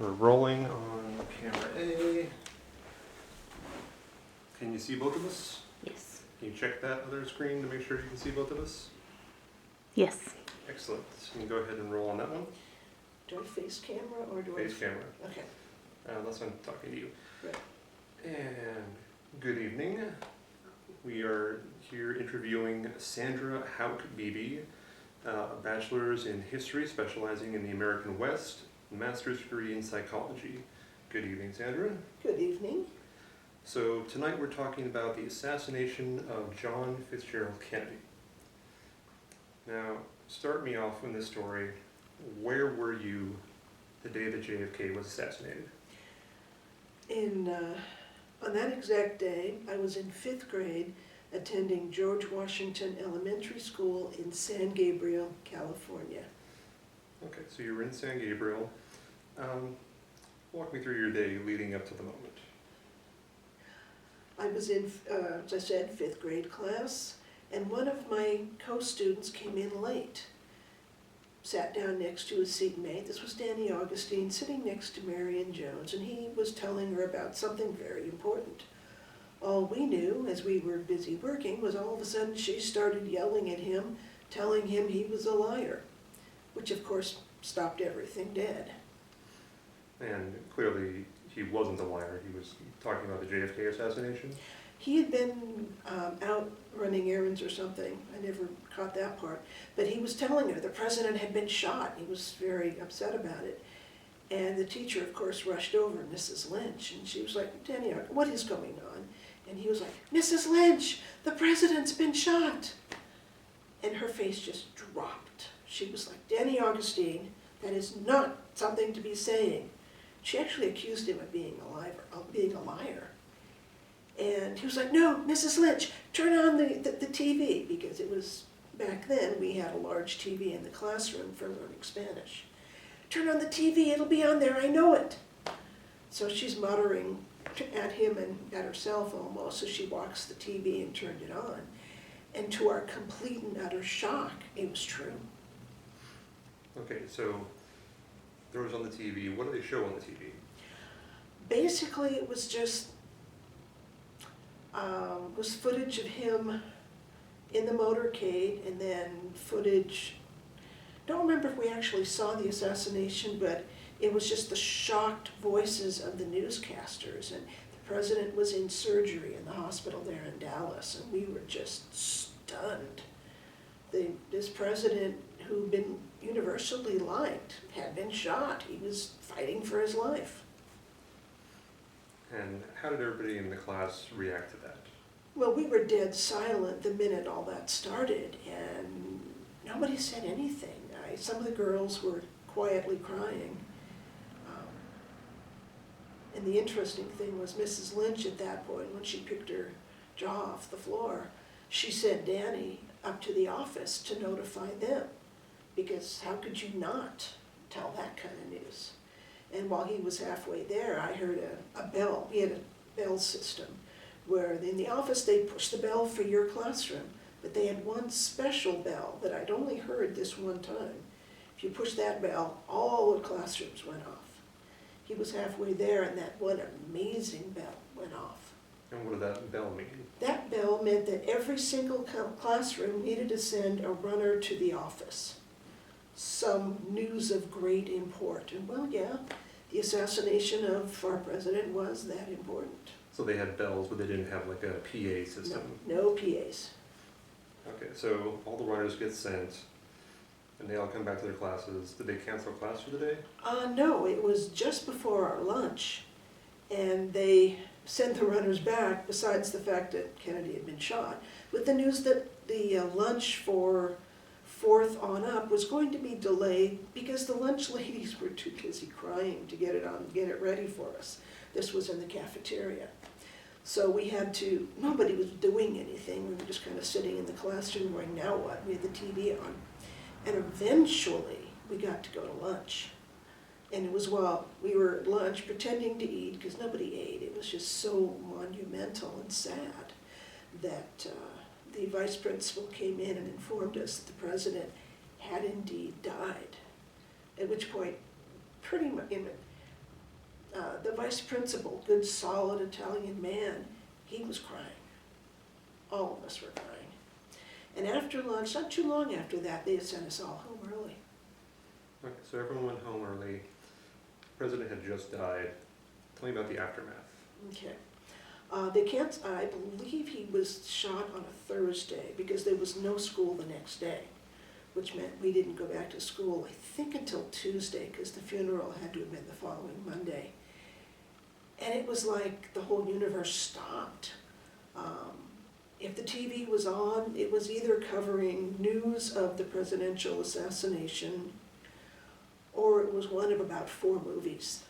We're rolling on camera A. Can you see both of us? Yes. Can you check that other screen to make sure you can see both of us? Yes. Excellent. So you can go ahead and roll on that one. Do I face camera or do Face camera. Okay. Unless I'm talking to you. Right. And good evening. We are here interviewing Sandra Hauk-Beebe, a bachelor's in history specializing in the American West, master's degree in psychology. Good evening, Sandra. Good evening. So tonight we're talking about the assassination of John Fitzgerald Kennedy. Now, start me off in this story. Where were you the day that JFK was assassinated? On that exact day, I was in 5th grade attending George Washington Elementary School in San Gabriel, California. Okay, so you were in San Gabriel. Walk me through your day leading up to the moment. I was in, as I said, 5th grade class, and one of my co-students came in late. Sat down next to his seatmate. This was Danny Augustine, sitting next to Marion Jones, and he was telling her about something very important. All we knew, as we were busy working, was all of a sudden she started yelling at him, telling him he was a liar, which of course stopped everything dead. And clearly he wasn't a liar. He was talking about the JFK assassination. He had been out running errands or something. I never caught that part. But he was telling her the president had been shot. He was very upset about it. And the teacher, of course, rushed over, Mrs. Lynch, and she was like, Danny, what is going on? And he was like, Mrs. Lynch, the president's been shot. And her face just dropped. She was like, Danny Augustine, that is not something to be saying. She actually accused him of being a liar. And he was like, no, Mrs. Lynch, turn on the TV, because it was, back then, we had a large TV in the classroom for learning Spanish. Turn on the TV, it'll be on there, I know it. So she's muttering at him and at herself almost, so she walks the TV and turned it on. And to our complete and utter shock, it was true. Okay, so there was on the TV. What did they show on the TV? Basically, it was just was footage of him in the motorcade, and then footage, don't remember if we actually saw the assassination, but it was just the shocked voices of the newscasters, and the president was in surgery in the hospital there in Dallas, and we were just stunned. This president, who'd been universally liked, had been shot. He was fighting for his life. And how did everybody in the class react to that? Well, we were dead silent the minute all that started, and nobody said anything. Some of the girls were quietly crying. And the interesting thing was Mrs. Lynch at that point, when she picked her jaw off the floor, she sent Danny up to the office to notify them, because how could you not tell that kind of news? And while he was halfway there, I heard a bell. He had a bell system where in the office they push the bell for your classroom, but they had one special bell that I'd only heard this one time. If you push that bell, all the classrooms went off. He was halfway there, and that one amazing bell went off. And what did that bell mean? That bell meant that every single classroom needed to send a runner to the office. Some news of great import. And well, yeah, the assassination of our president was that important. So they had bells, but they didn't have like a PA system? No PAs. Okay, so all the runners get sent, and they all come back to their classes. Did they cancel class for the day? No, it was just before our lunch, and they sent the runners back, besides the fact that Kennedy had been shot, with the news that the lunch for 4th on up was going to be delayed because the lunch ladies were too busy crying to get it ready for us. This was in the cafeteria. So we had to, nobody was doing anything. We were just kind of sitting in the classroom going, now what? We had the TV on. And eventually we got to go to lunch. And it was while we were at lunch pretending to eat, because nobody ate. It was just so monumental and sad that the vice principal came in and informed us that the president had indeed died. At which point, pretty much, The vice principal, good solid Italian man, he was crying. All of us were crying. And after lunch, not too long after that, they had sent us all home early. Okay, so everyone went home early. The president had just died. Tell me about the aftermath. Okay. I believe he was shot on a Thursday because there was no school the next day, which meant we didn't go back to school, I think, until Tuesday, because the funeral had to have been the following Monday. And it was like the whole universe stopped. If the TV was on, it was either covering news of the presidential assassination, or it was one of about 4 movies.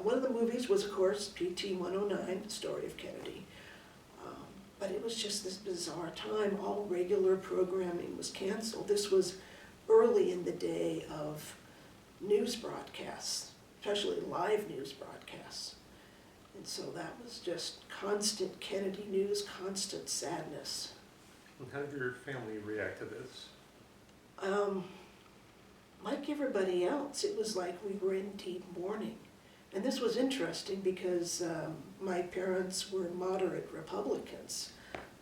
One of the movies was, of course, PT-109, The Story of Kennedy. But it was just this bizarre time. All regular programming was canceled. This was early in the day of news broadcasts, especially live news broadcasts. And so that was just constant Kennedy news, constant sadness. And how did your family react to this? Like everybody else, it was like we were in deep mourning. And this was interesting because my parents were moderate Republicans.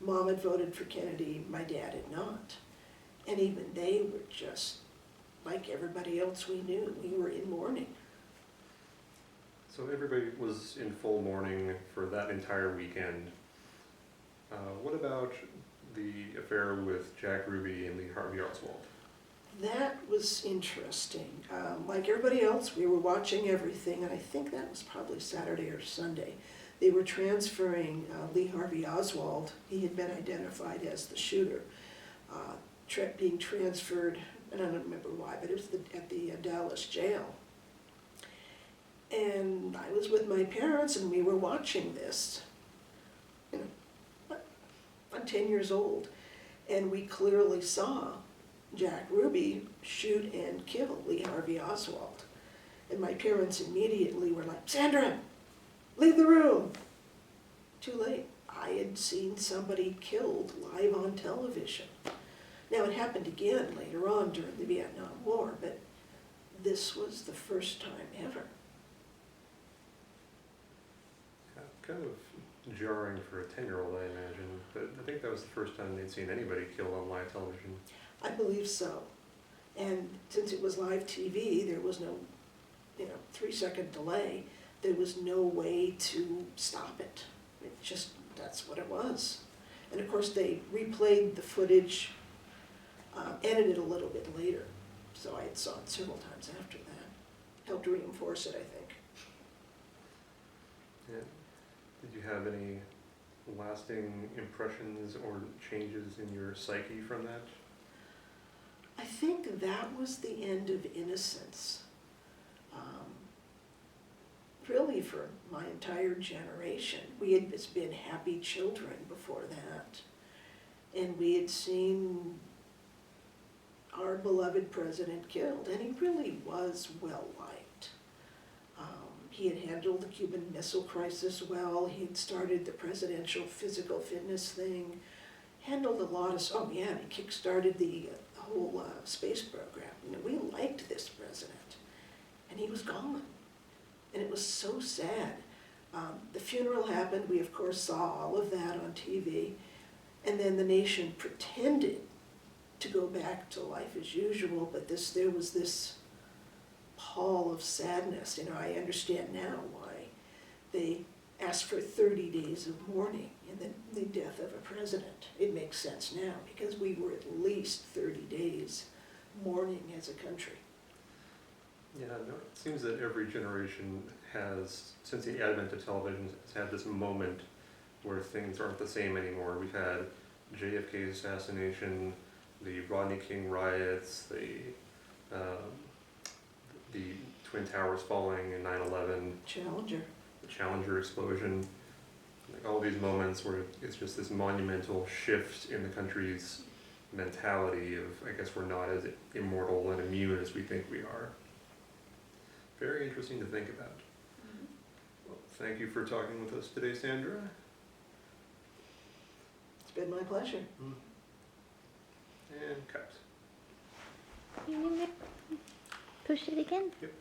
Mom had voted for Kennedy, my dad had not. And even they were just, like everybody else we knew, we were in mourning. So everybody was in full mourning for that entire weekend. What about the affair with Jack Ruby and Lee Harvey Oswald? That was interesting. Like everybody else, we were watching everything, and I think that was probably Saturday or Sunday. They were transferring Lee Harvey Oswald. He had been identified as the shooter, being transferred, and I don't remember why, but it was at the Dallas jail. And I was with my parents, and we were watching this. You know, I'm 10 years old, and we clearly saw Jack Ruby shoot and kill Lee Harvey Oswald. And my parents immediately were like, "Sandra, leave the room." Too late. I had seen somebody killed live on television. Now it happened again later on during the Vietnam War, but this was the first time ever. Kind of jarring for a 10-year-old, I imagine, but I think that was the first time they'd seen anybody killed on live television. I believe so. And since it was live TV, there was no, 3-second delay. There was no way to stop it. It just, that's what it was. And of course they replayed the footage, edited a little bit later. So I saw it several times after that. Helped reinforce it, I think. Yeah. Did you have any lasting impressions or changes in your psyche from that? I think that was the end of innocence. Really for my entire generation. We had just been happy children before that. And we had seen our beloved president killed, and he really was well liked. He had handled the Cuban Missile Crisis well. He had started the presidential physical fitness thing, handled a lot of, and he kick-started the whole space program. We liked this president, and he was gone. And it was so sad. The funeral happened. We, of course, saw all of that on TV. And then the nation pretended to go back to life as usual, but there was this pall of sadness. I understand now why they asked for 30 days of mourning in the death of a president. It makes sense now, because we were at least 30 days mourning as a country. Yeah, no, it seems that every generation has, since the advent of television, has had this moment where things aren't the same anymore. We've had JFK Assassination, the Rodney King riots, the Twin Towers falling in 9/11, the Challenger explosion, like all these moments where it's just this monumental shift in the country's mentality of, I guess we're not as immortal and immune as we think we are. Very interesting to think about. Mm-hmm. Well, thank you for talking with us today, Sandra. It's been my pleasure. And cut. Push it again. Yep.